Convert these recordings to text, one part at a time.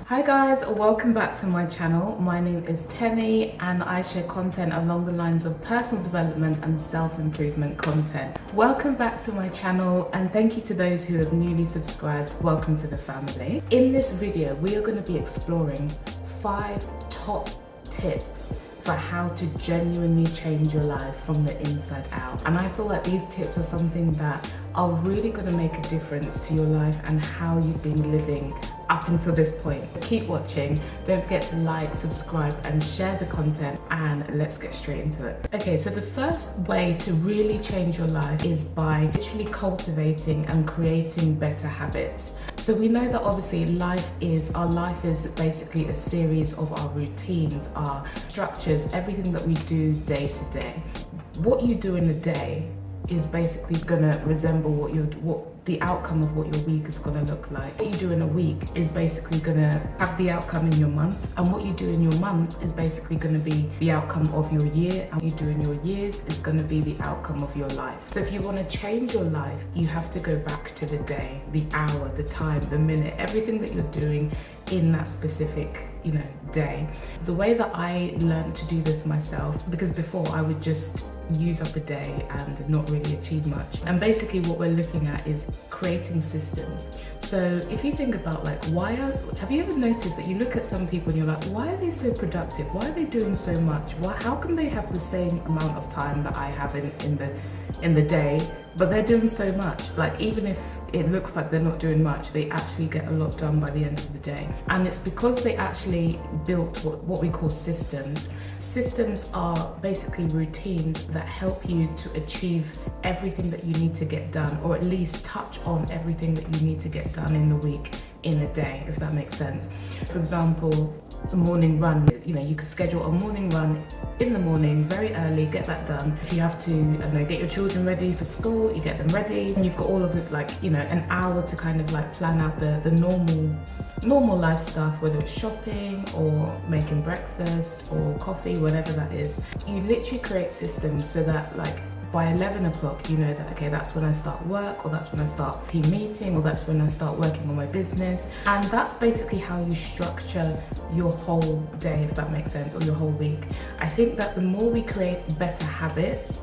Hi guys, welcome back to my channel. My name is Temi and I share content along the lines of personal development and self-improvement content. Welcome back to my channel and thank you to those who have newly subscribed. Welcome to the family. In this video, we are going to be exploring 5 top tips for how to genuinely change your life from the inside out. And I feel like these tips are something that are really going to make a difference to your life and how you've been living up until this point. Keep watching, don't forget to like, subscribe and share the content, and let's get straight into it. Okay, so the first way to really change your life is by literally cultivating and creating better habits. So we know that obviously our life is basically a series of our routines, our structures, everything that we do day to day. What you do in a day is basically gonna resemble what the outcome of what your week is gonna look like. What you do in a week is basically gonna have the outcome in your month, and what you do in your month is basically gonna be the outcome of your year, and what you do in your years is gonna be the outcome of your life. So if you wanna change your life, you have to go back to the day, the hour, the time, the minute, everything that you're doing in that specific, day. The way that I learned to do this myself, because before I would just use up a day and not really achieve much. And basically what we're looking at is creating systems. So if you think about have you ever noticed that you look at some people and you're like, why are they so productive? Why are they doing so much? How come they have the same amount of time that I have in the day, but they're doing so much? Like, even if it looks like they're not doing much, they actually get a lot done by the end of the day. And it's because they actually built what we call systems. Systems are basically routines that help you to achieve everything that you need to get done, or at least touch on everything that you need to get done in the week, in a day, if that makes sense. For example, a morning run, you could schedule a morning run in the morning, very early, get that done. If you have to, get your children ready for school, you get them ready, and you've got all of it, an hour to kind of plan out the normal life stuff, whether it's shopping or making breakfast or coffee, whatever that is. You literally create systems so that by 11 o'clock, you know that, okay, that's when I start work, or that's when I start team meeting, or that's when I start working on my business. And that's basically how you structure your whole day, if that makes sense, or your whole week. I think that the more we create better habits,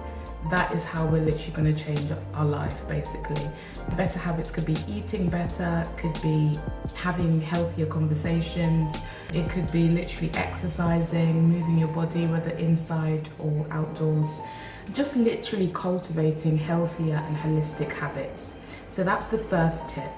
that is how we're literally going to change our life, basically. Better habits could be eating better, could be having healthier conversations, it could be literally exercising, moving your body, whether inside or outdoors. Just literally cultivating healthier and holistic habits. So that's the first tip.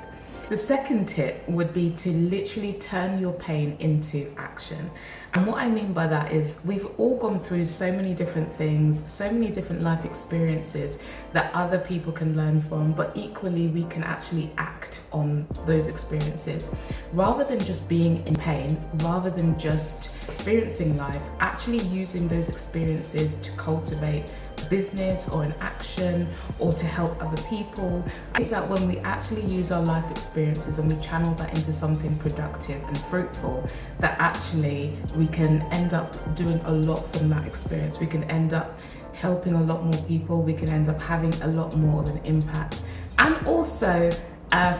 The second tip would be to literally turn your pain into action. And what I mean by that is we've all gone through so many different things, so many different life experiences that other people can learn from, but equally we can actually act on those experiences. Rather than just being in pain, rather than just experiencing life, actually using those experiences to cultivate business or an action or to help other people. I think that when we actually use our life experiences and we channel that into something productive and fruitful, that actually we can end up doing a lot from that experience. We can end up helping a lot more people, we can end up having a lot more of an impact, and also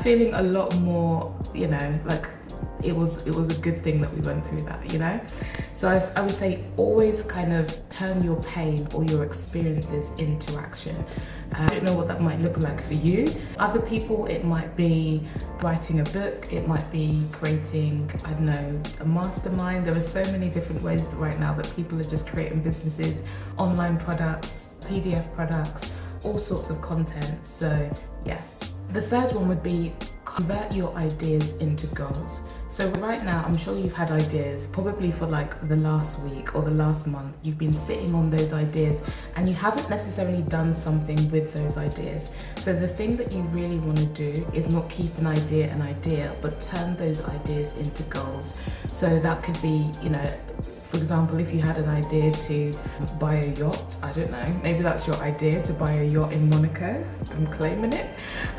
feeling a lot more, it was a good thing that we went through that, So I would say always kind of turn your pain or your experiences into action. I don't know what that might look like for you. Other people, it might be writing a book, it might be creating, a mastermind. There are so many different ways right now that people are just creating businesses, online products, PDF products, all sorts of content. So yeah. The third one would be convert your ideas into goals. So right now, I'm sure you've had ideas, probably for the last week or the last month. You've been sitting on those ideas and you haven't necessarily done something with those ideas. So the thing that you really want to do is not keep an idea, but turn those ideas into goals. So that could be, for For example, if you had an idea to buy a yacht, I don't know, maybe that's your idea, to buy a yacht in Monaco. I'm claiming it.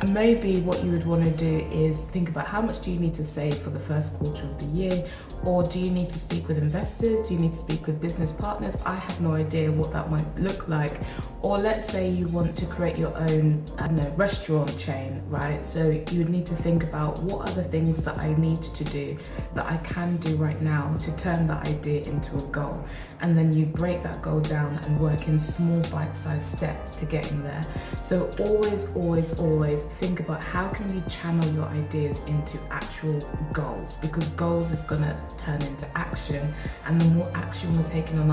And maybe what you would want to do is think about how much do you need to save for the first quarter of the year, or do you need to speak with investors? Do you need to speak with business partners? I have no idea what that might look like. Or let's say you want to create your own, I don't know, restaurant chain, right? So you would need to think about what are the things that I need to do, that I can do right now to turn that idea into a goal. And then you break that goal down and work in small bite-sized steps to getting there. So always, always, always think about how can you channel your ideas into actual goals, because goals is gonna turn into action, and the more action we're taking on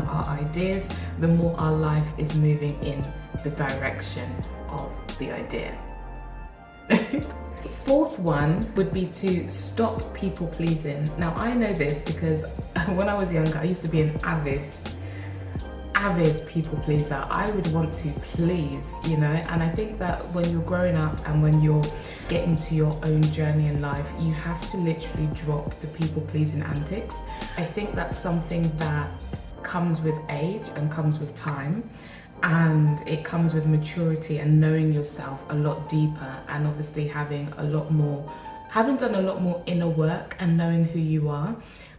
our ideas, the more our life is moving in the direction of the idea. Fourth one would be to stop people pleasing. Now I know this because when I was younger, I used to be an avid people pleaser. I would want to please, you know, and I think that when you're growing up and when you're getting to your own journey in life, you have to literally drop the people pleasing antics. I think that's something that comes with age and comes with time. And it comes with maturity and knowing yourself a lot deeper, and obviously having done a lot more inner work and knowing who you are.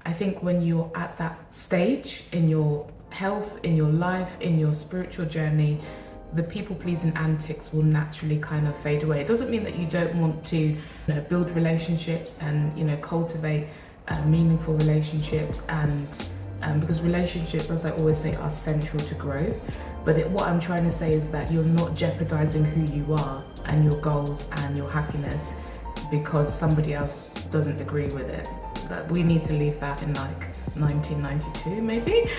I think when you're at that stage in your health, in your life, in your spiritual journey, the people-pleasing antics will naturally kind of fade away. It doesn't mean that you don't want to, build relationships and, cultivate meaningful relationships, and because relationships, as I always say, are central to growth. But what I'm trying to say is that you're not jeopardizing who you are and your goals and your happiness because somebody else doesn't agree with it. That we need to leave that in like 1992 maybe.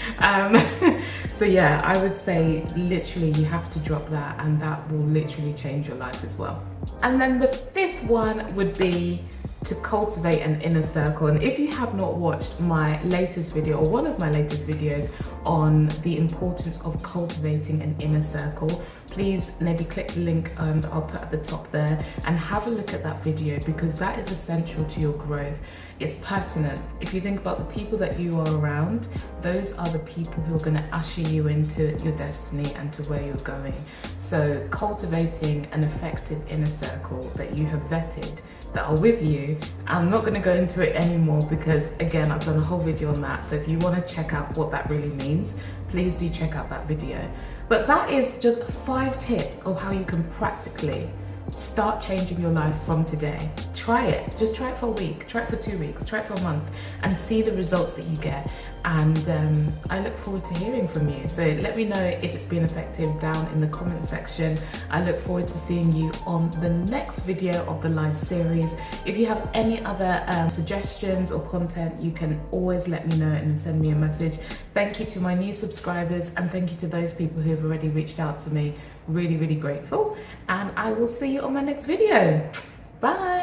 So yeah, I would say literally you have to drop that, and that will literally change your life as well. And then the fifth one would be to cultivate an inner circle. And if you have not watched my latest video, or one of my latest videos on the importance of cultivating an inner circle, please maybe click the link that I'll put at the top there and have a look at that video, because that is essential to your growth. It's pertinent. If you think about the people that you are around, those are the people who are going to usher you into your destiny and to where you're going. So cultivating an effective inner circle that you have vetted, that are with you. I'm not going to go into it anymore because again, I've done a whole video on that. So if you want to check out what that really means, please do check out that video. But that is just 5 tips of how you can practically start changing your life from today. Try it. Just try it for a week, try it for 2 weeks, try it for a month, and see the results that you get. And I look forward to hearing from you. So let me know if it's been effective down in the comment section. I look forward to seeing you on the next video of the live series. If you have any other suggestions or content, you can always let me know and send me a message. Thank you to my new subscribers, and thank you to those people who have already reached out to me. Really, really grateful. And I will see you on my next video. Bye.